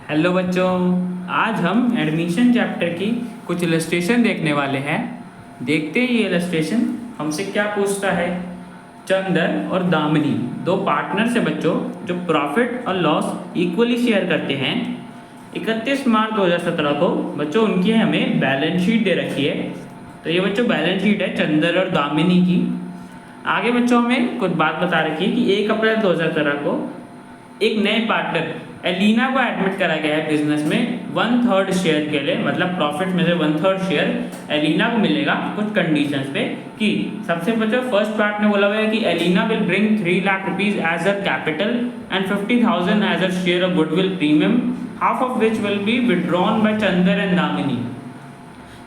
Hello बच्चों, आज हम एडमिशन चैप्टर की कुछ इलस्ट्रेशन देखने वाले हैं। देखते हैं ये इलस्ट्रेशन हमसे क्या पूछता है। चंदर और दामिनी दो पार्टनर्स है बच्चों, जो प्रॉफिट और लॉस इक्वली शेयर करते हैं। 31 मार्च 2017 को बच्चों उनकी हमें बैलेंस शीट दे रखी है। तो ये बच्चों बैलेंस शीट है चंदर और दामिनी की। आगे बच्चों हमें कुछ बात बता रखी है कि 1 अप्रैल 2017 को एक नए पार्टनर एलिना को एडमिट करा गया है बिजनेस में 1/3 शेयर के लिए, मतलब प्रॉफिट में से 1/3 शेयर एलिना को मिलेगा कुछ कंडीशंस पे। कि सबसे बच्चों फर्स्ट पार्ट में बोला हुआ है कि Elina will bring 3 lakh rupees as a capital and 50,000 as a share of goodwill premium, half of which will be withdrawn by Chander and Damini.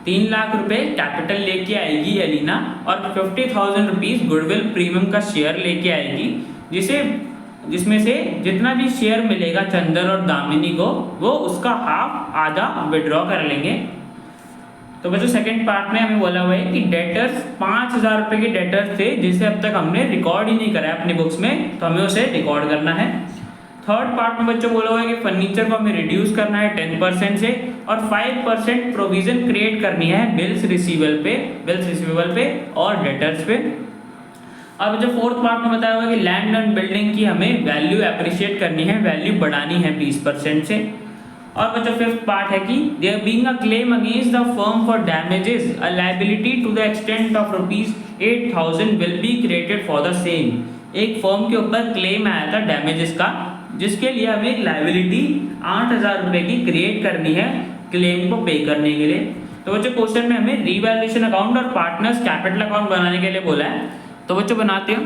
3 lakh रुपए कैपिटल लेके आएगी एलिना और 50,000 रुपीज गुडविल प्रीमियम का शेयर लेके आएगी, जिसमें से जितना भी शेयर मिलेगा चंदर और दामिनी को वो उसका हाफ आधा विड्रॉ कर लेंगे। तो बच्चों सेकंड पार्ट में हमें बोला हुआ है कि डेटर्स 5,000 रुपए के डेटर्स थे जिसे अब तक हमने रिकॉर्ड ही नहीं करा है अपनी बुक्स में, तो हमें उसे रिकॉर्ड करना है। थर्ड पार्ट में बच्चों बोला हुआ है कि फर्नीचर को हमें रिड्यूस करना है 10% से और 5% प्रोविजन क्रिएट करनी है बिल्स रिसीवेबल पे और डेटर्स पे। अब जो फोर्थ पार्ट में बताया हुआ है कि लैंड एंड बिल्डिंग की हमें वैल्यू अप्रिशिएट करनी है, वैल्यू बढ़ानी है 20% से। और बच्चों फिफ्थ पार्ट है कि there being a claim against the firm for damages a liability to the extent of ₹8,000 will be created for the same. एक फर्म के ऊपर क्लेम आया था डैमेजेस का, जिसके लिए हमें एक लायबिलिटी 8,000 रुपए की क्रिएट करनी है क्लेम को पे करने के लिए। तो बच्चों क्वेश्चन में हमें रिवैल्यूएशन अकाउंट और पार्टनर्स कैपिटल अकाउंट बनाने के लिए बोला है, तो बच्चों बनाते हो।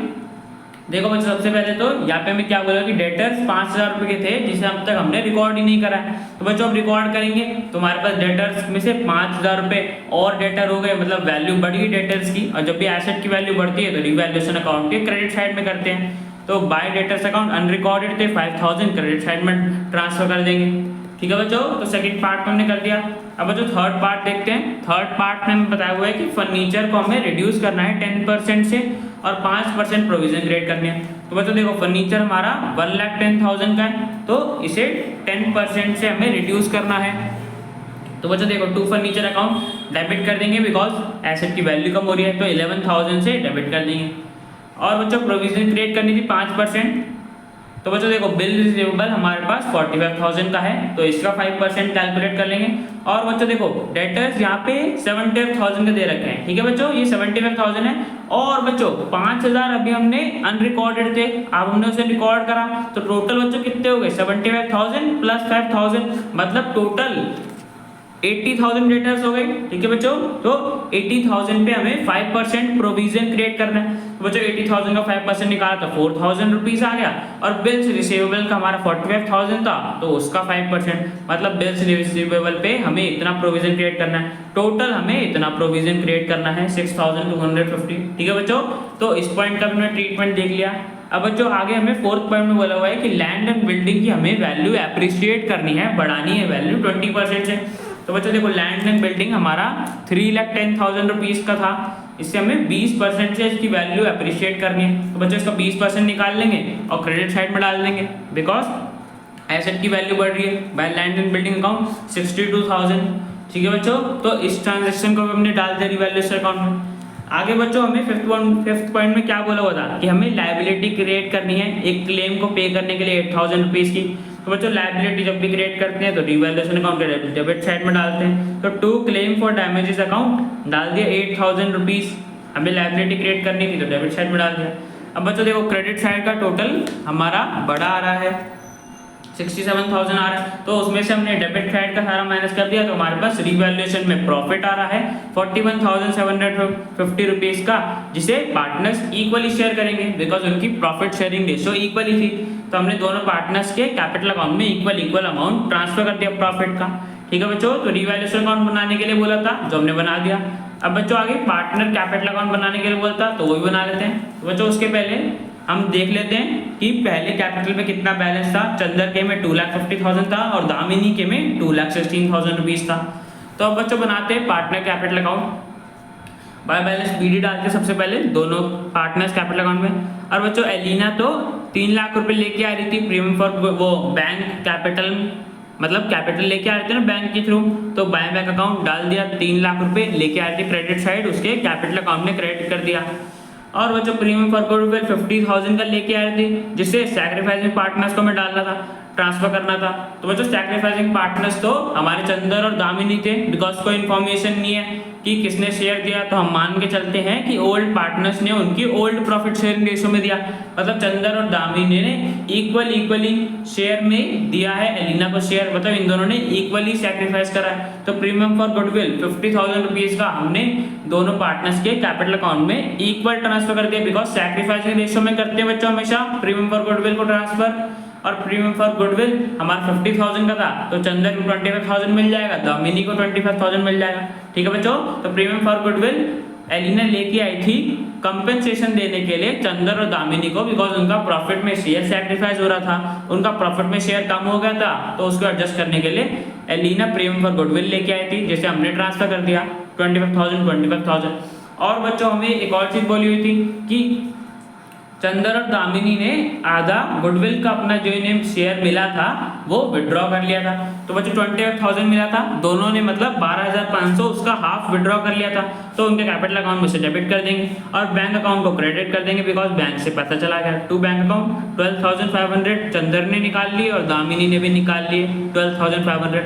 देखो बच्चों सबसे पहले तो यहाँ पे हमें क्या बोला कि डेटर्स 5,000 रुपए के थे जिसे अब तक हमने रिकॉर्ड ही नहीं करा है। तो बच्चों अब रिकॉर्ड करेंगे तो हमारे पास डेटर्स में से 5,000 रुपए और डेटर हो गए, मतलब वैल्यू बढ़ गई डेटर्स की। और जब भी एसेट की वैल्यू बढ़ती है तो रिवैल्यूएशन अकाउंट के क्रेडिट साइड में करते हैं। तो बाय डेटर्स अकाउंट अनरिकॉर्डेड थे 5,000 क्रेडिट साइड में ट्रांसफर कर देंगे। ठीक है बच्चों, तो सेकंड पार्ट में हमने कर दिया। अब बच्चों थर्ड पार्ट देखते हैं। थर्ड पार्ट में हमें बताया हुआ है कि फर्नीचर को हमें रिड्यूस करना है 10% से और 5% प्रोविजन क्रिएट करनी है। तो बच्चों देखो फर्नीचर हमारा 1,10,000 का है, तो इसे 10% से हमें रिड्यूस करना है। तो बच्चों देखो टू फर्नीचर अकाउंट डेबिट कर देंगे बिकॉज एसेट की वैल्यू कम हो रही है, तो 11,000 से डेबिट कर देंगे। और बच्चों प्रोविजन क्रिएट करनी थी 5%। तो बच्चों देखो बिल रिसीवेबल हमारे पास 45,000 का है, तो इसका 5% कैलकुलेट कर लेंगे। और बच्चों देखो डेटर्स यहाँ पे 75,000 के दे रखे हैं। ठीक है बच्चों, ये 75,000 है। और बच्चों 5,000 अभी हमने अनरिकॉर्डेड थे, अब हमने उसे रिकॉर्ड करा, तो टोटल बच्चों कितने हो गए 75,000 प्लस 5,000, मतलब टोटल 80,000 डेटर्स हो गए। ठीक है बच्चों, तो 80,000 पे हमें 5% प्रोविजन क्रिएट करना है। तो बच्चों 80,000 का 5% निकाला तो 4,000 रुपीज आ गया। और बिल्स रिसीवेबल का हमारा 45,000 था, तो उसका 5%, मतलब बिल्स रिसीवेबल पे हमें इतना प्रोविजन क्रिएट करना है। टोटल हमें इतना प्रोविजन क्रिएट करना है 6,250। ठीक है बच्चों, तो इस पॉइंट का हमने ट्रीटमेंट देख लिया। अब बच्चों आगे हमें फोर्थ पॉइंट में बोला हुआ है कि लैंड एंड बिल्डिंग की हमें वैल्यू एप्रिशिएट करनी है, बढ़ानी है वैल्यू 20% से। तो बच्चों देखो लैंड एंड बिल्डिंग हमारा 3,10,000 रुपीज का था, इससे हमें 20% से इसकी वैल्यू अप्रिशिएट करनी है। तो बच्चों इसका 20% निकाल लेंगे और क्रेडिट साइड में डाल देंगे बिकॉज एसेट की वैल्यू बढ़ रही है। By land and building account 62,000। ठीक है बच्चों, तो इस ट्रांजेक्शन को हमने डाल दिया रिवैल्यूएशन अकाउंट में। आगे बच्चों हमें फिफ्थ पॉइंट में क्या बोला हुआ था कि हमें लायबिलिटी क्रिएट करनी है एक क्लेम को पे करने के लिए 8,000 रुपीज की। तो बच्चों लायबिलिटी जब भी क्रिएट करते हैं तो रिवैल्यूएशन अकाउंट के डेबिट साइड में डालते हैं। तो to claim for damages account डाल दिया 8,000 रुपीज, हमें लायबिलिटी क्रिएट करनी थी तो डेबिट साइड में डाल दिया। अब बच्चों देखो क्रेडिट साइड का टोटल हमारा बड़ा आ रहा है 67,000 आ रहा है, तो उसमें से हमने डेबिट साइड का सारा माइनस कर दिया, तो हमारे पास रिवैल्यूएशन में प्रॉफिट आ रहा है 41,750 रुपीज का, जिसे पार्टनर्स इक्वली शेयर करेंगे बिकॉज उनकी प्रॉफिट शेयरिंग रेशियो इक्वली थी। तो हमने दोनों पार्टनर्स के कैपिटल अकाउंट में इक्वल अमाउंट ट्रांसफर कर दिया प्रॉफिट का। ठीक है बच्चों, तो रिवैल्यूएशन अकाउंट बनाने के लिए बोला था जो हमने बना दिया। अब बच्चों आगे पार्टनर कैपिटल अकाउंट बनाने के लिए बोलता तो वो भी बना लेते हैं। तो बच्चों उसके पहले हम देख लेते हैं कि पहले कैपिटल में कितना बैलेंस था। चंदर के में 2,50,000 था और दामिनी के में 2,16,000 रुपीज था। तो अब बच्चों बनाते हैं partner capital account. By balance BD डालते सबसे पहले दोनों पार्टनर्स कैपिटल अकाउंट में। और बच्चों एलिना तो 3 लाख रुपए लेके आ रही थी प्रीमियम फॉर वो बैंक कैपिटल मतलब कैपिटल लेके आ रहे थे ना बैंक के थ्रू, तो बाय बैंक अकाउंट डाल दिया, 3 लाख रुपए लेके आ रहे थे क्रेडिट साइड, उसके कैपिटल अकाउंट में क्रेडिट कर दिया। और वो जो प्रीमियम फॉर गुडविल 50,000 का लेके आ रहे थे, जिससे सैक्रिफाइसिंग पार्टनर्स को मैं डालना था, ट्रांसफर करना था। तो बच्चों सैक्रिफाइसिंग पार्टनर्स तो हमारे चंदर और दामिनी थे, बिकॉज कोई इन्फॉर्मेशन नहीं है कि किसने शेयर दिया, तो हम मान के चलते हैं कि ओल्ड पार्टनर्स ने उनकी ओल्ड प्रॉफिट शेयरिंग रेशो में दिया, मतलब चंदर और दामिनी ने इक्वली शेयर में दिया है एलिना को शेयर, मतलब इन दोनों ने इक्वली सैक्रिफाइस करा है। तो प्रीमियम फॉर गुडविल 50,000 रुपीज का हमने दोनों पार्टनर्स के कैपिटल अकाउंट में इक्वल ट्रांसफर कर दिया, बिकॉज सैक्रिफाइसिंग रेशो में करते हैं बच्चों हमेशा प्रीमियम फॉर गुडविल को ट्रांसफर। और प्रीमियम फॉर गुडविल हमारा 50,000 का था, तो चंदर को 25,000 मिल जाएगा, दामिनी को 25,000 मिल जाएगा। ठीक है बच्चों, तो प्रीमियम फॉर गुडविल एलिना लेके आई थी कंपेंसेशन देने के लिए चंदर और दामिनी को, बिकॉज उनका प्रॉफिट में शेयर सैक्रिफाइस हो रहा था, उनका प्रॉफिट में शेयर कम हो गया था, तो उसको एडजस्ट करने के लिए एलिना प्रीमियम फॉर गुडविल लेके आई थी, जैसे हमने ट्रांसफर कर दिया 25,000। और बच्चों हमें एक और चीज बोली हुई थी कि चंदर और दामिनी ने आधा गुडविल का अपना जो इन्हें शेयर मिला था वो विड्रॉ कर लिया था। तो बच्चों 28,000 मिला था, दोनों ने मतलब 12,500 उसका हाफ विड्रॉ कर लिया था, तो उनके कैपिटल अकाउंट में से डेबिट कर देंगे और बैंक अकाउंट को क्रेडिट कर देंगे, बिकॉज बैंक से पता चला गया। टू बैंक अकाउंट 12,500 चंदर ने निकाल लिए और दामिनी ने भी निकाल लिए 12,500।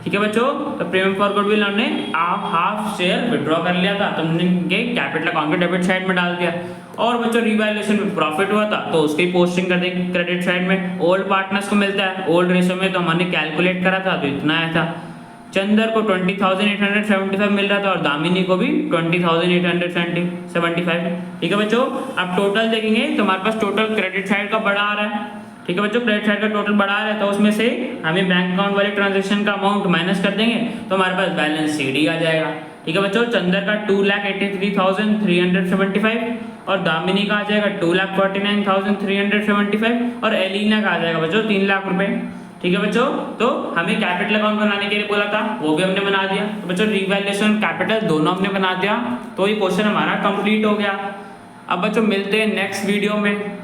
ठीक है बच्चों, तो प्रीमियम फॉर गुडविल हमने हाफ शेयर विड्रॉ कर लिया था, तो हमने कैपिटल अकाउंट के डेबिट साइड में डाल दिया। और बच्चों रिवैल्यूएशन में प्रॉफिट हुआ था, तो उसकी पोस्टिंग कर देंगे क्रेडिट साइड में। ओल्ड पार्टनर्स को मिलता है ओल्ड रेशो में, तो हमने कैलकुलेट करा था, तो इतना आया था। चंदर को 20,875 मिल रहा था और दामिनी को भी 20,875। ठीक है बच्चों, अब टोटल देखेंगे तो हमारे पास टोटल क्रेडिट साइड का बड़ा आ रहा है। ठीक है बच्चों, क्रेडिट साइड का टोटल बढ़ा रहा है, तो उसमें से हमें बैंक अकाउंट वाले ट्रांजेक्शन का अमाउंट माइनस कर देंगे, तो हमारे पास बैलेंस सीडी आ जाएगा। ठीक है बच्चों, चंदर का 2,83,375 और दामिनी का आ जाएगा 2,49,375 और एलिना का आ जाएगा बच्चों 3 लाख रुपए। ठीक है बच्चों, तो हमें कैपिटल अकाउंट बनाने के लिए बोला था, वो भी हमने बना दिया। तो बच्चों रिवैल्यूएशन कैपिटल दोनों हमने बना दिया, तो ये क्वेश्चन हमारा कंप्लीट हो गया। अब बच्चों मिलते हैं नेक्स्ट वीडियो में।